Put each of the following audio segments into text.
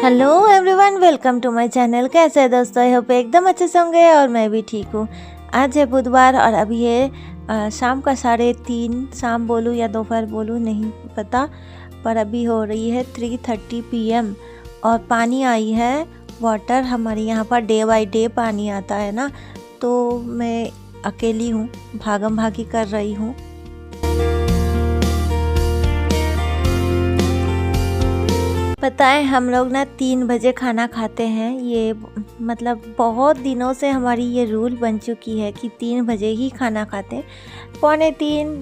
Hello everyone, welcome to my channel. कैसे हैं दोस्तों? आई होप एकदम अच्छे से होंगे और मैं भी ठीक हूँ। आज है बुधवार और अभी है शाम का 3:30, शाम बोलूँ या दोपहर बोलूँ नहीं पता, पर अभी हो रही है 3:30 PM और पानी आई है वाटर। हमारे यहाँ पर डे बाय डे पानी आता है ना, तो मैं अकेली हूँ, भागम भागी कर रही हूँ। पता है हम लोग ना 3 बजे खाना खाते हैं। ये मतलब बहुत दिनों से हमारी ये रूल बन चुकी है कि 3 बजे ही खाना खाते हैं। 2:45,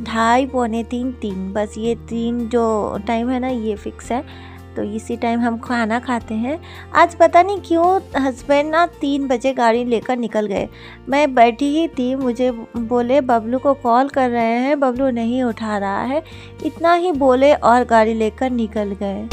2:30, 2:45, 3, बस ये 3 जो टाइम है ना ये फिक्स है, तो इसी टाइम हम खाना खाते हैं। आज पता नहीं क्यों हस्बैंड ना 3 बजे गाड़ी लेकर निकल गए। मैं बैठी ही थी, मुझे बोले बबलू को कॉल कर रहे हैं, बबलू नहीं उठा रहा है, इतना ही बोले और गाड़ी लेकर निकल गए।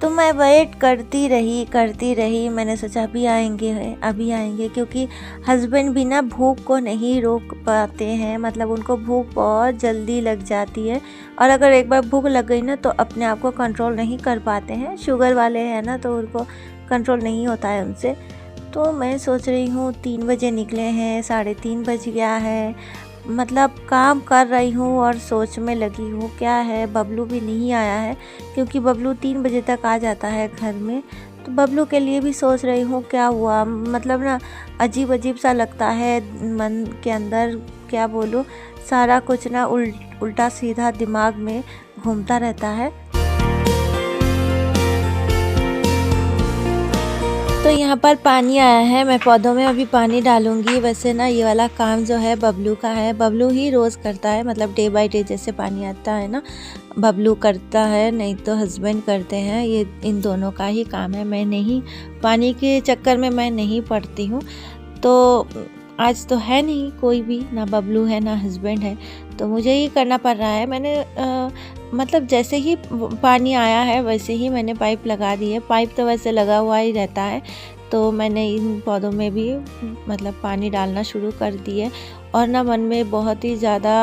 तो मैं वेट करती रही। मैंने सोचा अभी आएंगे, क्योंकि हस्बैंड भी ना भूख को नहीं रोक पाते हैं। मतलब उनको भूख बहुत जल्दी लग जाती है और अगर एक बार भूख लग गई ना तो अपने आप को कंट्रोल नहीं कर पाते हैं। शुगर वाले हैं ना, तो उनको कंट्रोल नहीं होता है उनसे। तो मैं सोच रही हूँ 3 बजे निकले हैं, 3:30 बज गया है। मतलब काम कर रही हूँ और सोच में लगी हूँ क्या है, बबलू भी नहीं आया है, क्योंकि बबलू 3 बजे तक आ जाता है घर में। तो बबलू के लिए भी सोच रही हूँ क्या हुआ। मतलब ना अजीब सा लगता है मन के अंदर, क्या बोलूँ, सारा कुछ ना उल्टा सीधा दिमाग में घूमता रहता है। तो यहाँ पर पानी आया है, मैं पौधों में अभी पानी डालूंगी। वैसे ना ये वाला काम जो है बबलू का है, बबलू ही रोज़ करता है। मतलब डे बाय डे जैसे पानी आता है ना, बबलू करता है, नहीं तो हस्बैंड करते हैं। ये इन दोनों का ही काम है। मैं नहीं, पानी के चक्कर में मैं नहीं पड़ती हूँ। तो आज तो है नहीं कोई भी, ना बबलू है ना हस्बैंड है, तो मुझे ही करना पड़ रहा है। मैंने मतलब जैसे ही पानी आया है वैसे ही मैंने पाइप लगा दी है। पाइप तो वैसे लगा हुआ ही रहता है, तो मैंने इन पौधों में भी मतलब पानी डालना शुरू कर दिए। और ना मन में बहुत ही ज़्यादा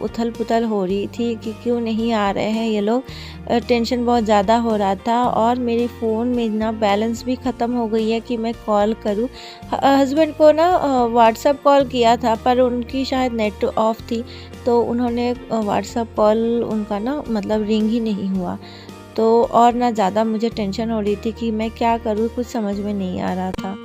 उथल पुथल हो रही थी कि क्यों नहीं आ रहे हैं ये लोग। टेंशन बहुत ज़्यादा हो रहा था और मेरे फ़ोन में ना बैलेंस भी ख़त्म हो गई है कि मैं कॉल करूं। हस्बैंड को ना व्हाट्सएप कॉल किया था, पर उनकी शायद नेट ऑफ थी, तो उन्होंने व्हाट्सएप कॉल उनका ना मतलब रिंग ही नहीं हुआ। तो और ना ज़्यादा मुझे टेंशन हो रही थी कि मैं क्या करूं, कुछ समझ में नहीं आ रहा था।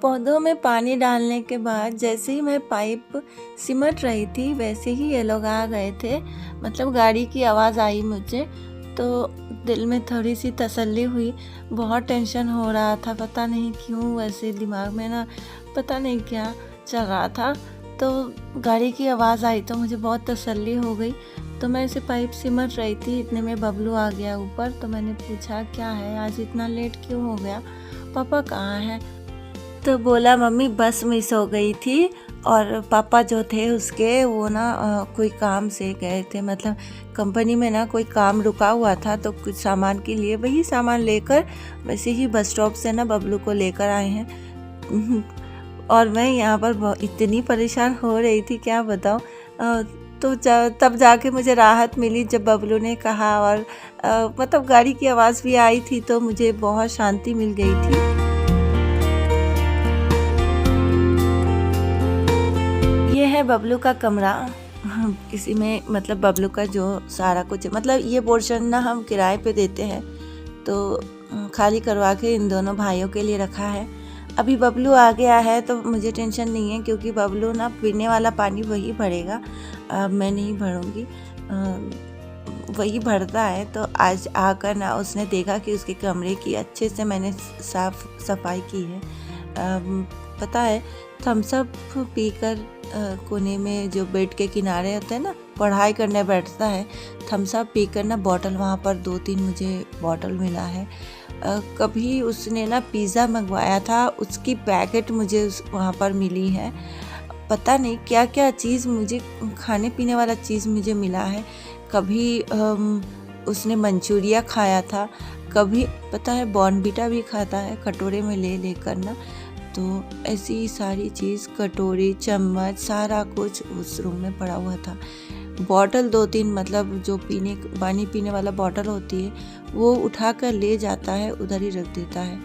पौधों में पानी डालने के बाद जैसे ही मैं पाइप सिमट रही थी वैसे ही ये लोग आ गए थे। मतलब गाड़ी की आवाज़ आई मुझे, तो दिल में थोड़ी सी तसल्ली हुई। बहुत टेंशन हो रहा था, पता नहीं क्यों, वैसे दिमाग में ना पता नहीं क्या चल रहा था। तो गाड़ी की आवाज़ आई तो मुझे बहुत तसल्ली हो गई। तो मैं इसे पाइप सिमट रही थी, इतने में बबलू आ गया ऊपर। तो मैंने पूछा क्या है, आज इतना लेट क्यों हो गया, पापा कहाँ हैं? तो बोला मम्मी बस मिस हो गई थी, और पापा जो थे उसके वो ना कोई काम से गए थे। मतलब कंपनी में ना कोई काम रुका हुआ था, तो कुछ सामान के लिए वही सामान लेकर वैसे ही बस स्टॉप से ना बबलू को लेकर आए हैं। और मैं यहाँ पर इतनी परेशान हो रही थी क्या बताऊँ। तो तब जाके मुझे राहत मिली जब बबलू ने कहा, और मतलब गाड़ी की आवाज़ भी आई थी तो मुझे बहुत शांति मिल गई थी। ये है बबलू का कमरा। इसी में मतलब बबलू का जो सारा कुछ, मतलब ये पोर्शन ना हम किराए पे देते हैं, तो खाली करवा के इन दोनों भाइयों के लिए रखा है। अभी बबलू आ गया है तो मुझे टेंशन नहीं है, क्योंकि बबलू ना पीने वाला पानी वही भरेगा, मैं नहीं भरूँगी, वही भरता है। तो आज आकर ना उसने देखा कि उसके कमरे की अच्छे से मैंने साफ सफाई की है। पता है थम्स अप पीकर कोने में जो बेड के किनारे होते हैं ना, पढ़ाई करने बैठता है, थम्स अप पीकर ना बॉटल, वहाँ पर 2-3 मुझे बॉटल मिला है। कभी उसने ना पिज़्ज़ा मंगवाया था, उसकी पैकेट मुझे वहाँ पर मिली है। पता नहीं क्या क्या चीज़ मुझे, खाने पीने वाला चीज़ मुझे मिला है। कभी उसने मंचूरिया खाया था, कभी पता है बॉर्नवीटा भी खाता है कटोरे में ले लेकर ना। तो ऐसी सारी चीज़, कटोरी, चम्मच, सारा कुछ उस रूम में पड़ा हुआ था। बॉटल 2-3 मतलब जो पानी पीने वाला बॉटल होती है वो उठा कर ले जाता है, उधर ही रख देता है।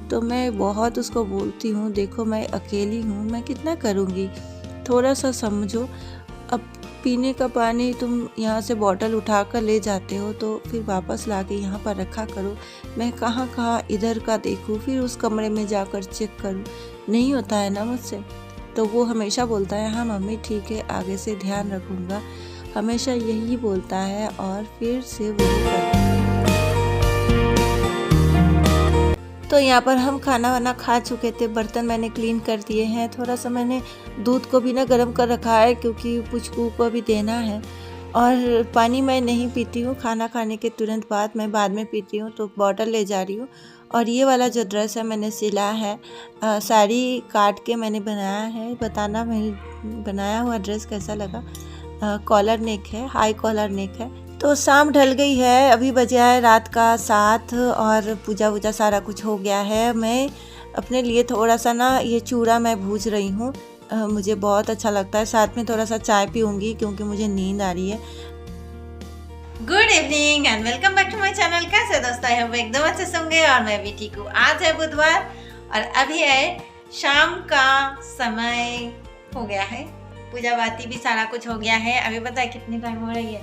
तो मैं बहुत उसको बोलती हूँ, देखो मैं अकेली हूँ, मैं कितना करूँगी, थोड़ा सा समझो। अब पीने का पानी तुम यहाँ से बॉटल उठा कर ले जाते हो तो फिर वापस ला के यहाँ पर रखा करो। मैं कहाँ कहाँ इधर का देखूँ, फिर उस कमरे में जाकर चेक करूँ, नहीं होता है ना मुझसे। तो वो हमेशा बोलता है हाँ मम्मी ठीक है, आगे से ध्यान रखूँगा, हमेशा यही बोलता है और फिर से वही करता है। तो यहाँ पर हम खाना वाना खा चुके थे, बर्तन मैंने क्लीन कर दिए हैं। थोड़ा सा मैंने दूध को भी ना गर्म कर रखा है क्योंकि पुचकू को भी देना है। और पानी मैं नहीं पीती हूँ, खाना खाने के तुरंत बाद, मैं बाद में पीती हूँ, तो बॉटल ले जा रही हूँ। और ये वाला जो ड्रेस है मैंने सिला है, साड़ी काट के मैंने बनाया है। बताना मैं बनाया हुआ ड्रेस कैसा लगा। कॉलर नेक है, हाई कॉलर नेक है। तो शाम ढल गई है, अभी बजे है रात का 7 और पूजा वूजा सारा कुछ हो गया है। मैं अपने लिए थोड़ा सा ना ये चूड़ा मैं भूज रही हूँ, मुझे बहुत अच्छा लगता है। साथ में थोड़ा सा चाय पीऊँगी क्योंकि मुझे नींद आ रही है। Good evening and welcome back to my channel. कैसे दोस्तों, आई होप एकदम अच्छे से होंगे और मैं भी ठीक हूँ। आज है बुधवार और अभी है शाम का समय हो गया है, पूजा बाती भी सारा कुछ हो गया है। अभी पता है कितनी टाइम हो रही है,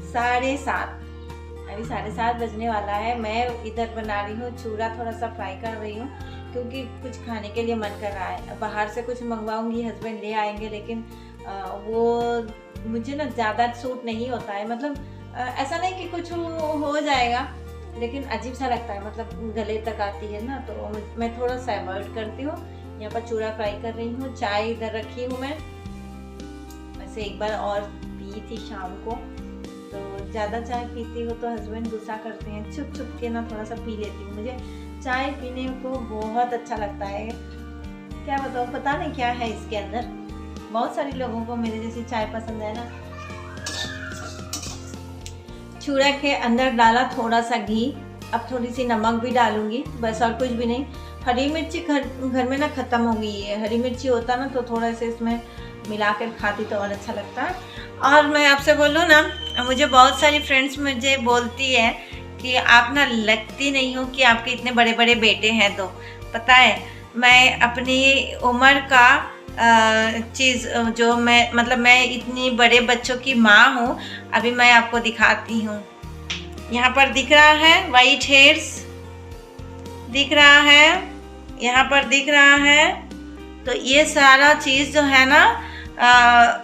7:30। अभी 7:30 बजने वाला है। मैं इधर बना रही हूँ चूड़ा, थोड़ा सा फ्राई कर रही हूँ क्योंकि कुछ खाने के लिए मन कर रहा है। बाहर से कुछ मंगवाऊंगी, हस्बैंड ले आएंगे, लेकिन वो मुझे ना ज़्यादा सूट नहीं होता है। मतलब ऐसा नहीं कि कुछ हो जाएगा, लेकिन अजीब सा लगता है, मतलब गले तक आती है ना, तो मैं थोड़ा सा अवॉइड करती हूँ। यहाँ पर चूड़ा फ्राई कर रही हूँ, चाय इधर रखी हूँ मैं। वैसे एक बार और पी थी शाम को, तो ज़्यादा चाय पीती हो तो हस्बैंड गुस्सा करते हैं। छुप छुप के ना थोड़ा सा पी लेती हूँ। मुझे चाय पीने को बहुत अच्छा लगता है, क्या बताऊँ, पता नहीं क्या है इसके अंदर। बहुत सारे लोगों को मेरे जैसी चाय पसंद है ना। चूड़ा के अंदर डाला थोड़ा सा घी, अब थोड़ी सी नमक भी डालूंगी, बस और कुछ भी नहीं। हरी मिर्ची घर में ना ख़त्म हो गई है। हरी मिर्ची होता ना तो थोड़ा सा इसमें मिला कर खाती तो और अच्छा लगता है। और मैं आपसे बोलूँ ना, मुझे बहुत सारी फ्रेंड्स मुझे बोलती है कि आप ना लगती नहीं हो कि आपके इतने बड़े बड़े बेटे हैं। तो पता है, मैं अपनी उम्र का चीज़ जो मैं इतनी बड़े बच्चों की माँ हूँ। अभी मैं आपको दिखाती हूँ। यहाँ पर दिख रहा है वाइट हेयर्स, दिख रहा है, यहाँ पर दिख रहा है। तो ये सारा चीज़ जो है ना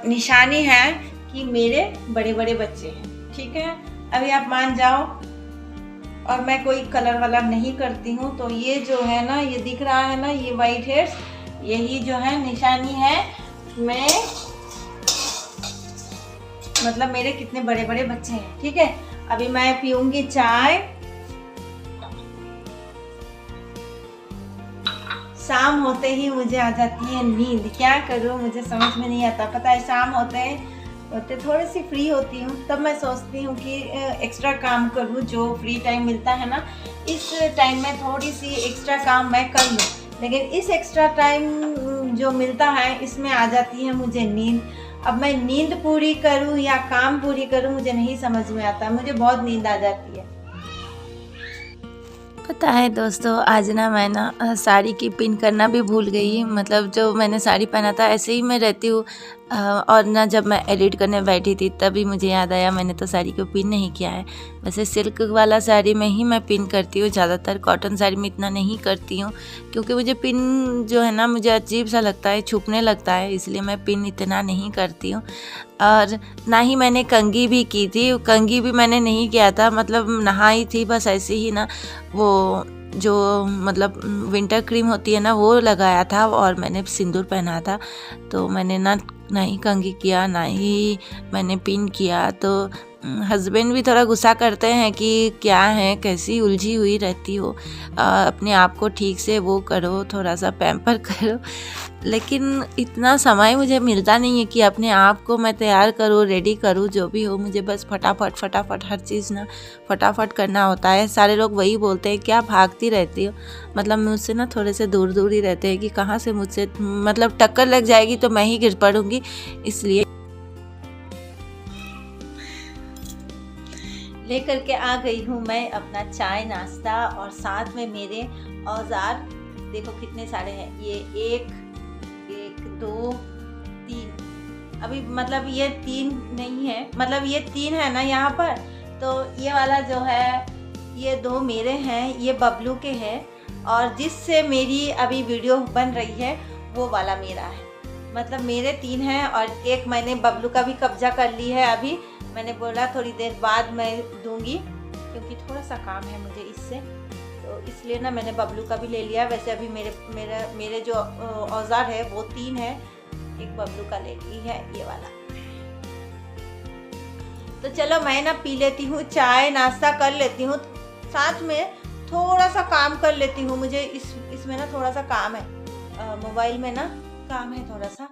निशानी है कि मेरे बड़े बड़े बच्चे हैं। ठीक है, अभी आप मान जाओ। और मैं कोई कलर वाला नहीं करती हूँ। तो ये जो है ना, ये दिख रहा है ना, ये वाइट हेयर्स, यही जो है निशानी है मैं मतलब मेरे कितने बड़े बड़े बच्चे हैं। ठीक है, अभी मैं पीऊंगी चाय। शाम होते ही मुझे आ जाती है नींद, क्या करूँ मुझे समझ में नहीं आता। पता है, शाम होते थोड़ी सी फ्री होती हूँ, तब मैं सोचती हूँ कि एक्स्ट्रा काम करूँ। जो फ्री टाइम मिलता है ना, इस टाइम में थोड़ी सी एक्स्ट्रा काम मैं कर लूँ। लेकिन इस एक्स्ट्रा टाइम जो मिलता है, इसमें आ जाती है मुझे नींद। अब मैं नींद पूरी करूँ या काम पूरी करूँ, मुझे नहीं समझ में आता। मुझे बहुत नींद आ जाती है। पता है दोस्तों, आज ना मैं ना साड़ी की पिन करना भी भूल गई। मतलब जो मैंने साड़ी पहना था ऐसे ही मैं रहती हूँ। और ना जब मैं एडिट करने बैठी थी तभी मुझे याद आया मैंने तो साड़ी को पिन नहीं किया है। वैसे सिल्क वाला साड़ी में ही मैं पिन करती हूँ, ज़्यादातर कॉटन साड़ी में इतना नहीं करती हूँ क्योंकि मुझे पिन जो है ना, मुझे अजीब सा लगता है, छुपने लगता है, इसलिए मैं पिन इतना नहीं करती हूँ। और ना ही मैंने कंघी भी की थी, कंघी भी मैंने नहीं किया था। मतलब नहाई थी बस ऐसे ही ना, वो जो मतलब विंटर क्रीम होती है ना, वो लगाया था और मैंने सिंदूर पहना था। तो मैंने ना ही कंघी किया, ना ही मैंने पिन किया। तो हस्बैंड भी थोड़ा गुस्सा करते हैं कि क्या है, कैसी उलझी हुई रहती हो, अपने आप को ठीक से वो करो, थोड़ा सा पैम्पर करो। लेकिन इतना समय मुझे मिलता नहीं है कि अपने आप को मैं तैयार करूँ, रेडी करूँ, जो भी हो मुझे बस फटाफट हर चीज़ ना फटाफट करना होता है। सारे लोग वही बोलते हैं, क्या भागती रहती हो, मतलब मुझसे ना थोड़े से दूर ही रहते हैं कि कहाँ से मुझसे मतलब टक्कर लग जाएगी तो मैं ही गिर पड़ूँगी, इसलिए लेकर के आ गई हूँ मैं अपना चाय नाश्ता और साथ में मेरे औजार। देखो कितने सारे हैं, ये एक दो तीन, अभी मतलब ये तीन नहीं है, मतलब ये तीन है ना यहाँ पर, तो ये वाला जो है ये दो मेरे हैं, ये बबलू के हैं, और जिससे मेरी अभी वीडियो बन रही है वो वाला मेरा है। मतलब मेरे तीन हैं और एक मैंने बबलू का भी कब्जा कर ली है। अभी मैंने बोला थोड़ी देर बाद मैं दूंगी क्योंकि थोड़ा सा काम है मुझे इससे, तो इसलिए ना मैंने बबलू का भी ले लिया। वैसे अभी मेरे जो औजार है वो तीन है, एक बबलू का ले ली है ये वाला। तो चलो मैं ना पी लेती हूँ चाय, नाश्ता कर लेती हूँ, साथ में थोड़ा सा काम कर लेती हूँ। मुझे इसमें ना थोड़ा सा काम है, मोबाइल में ना काम है थोड़ा सा,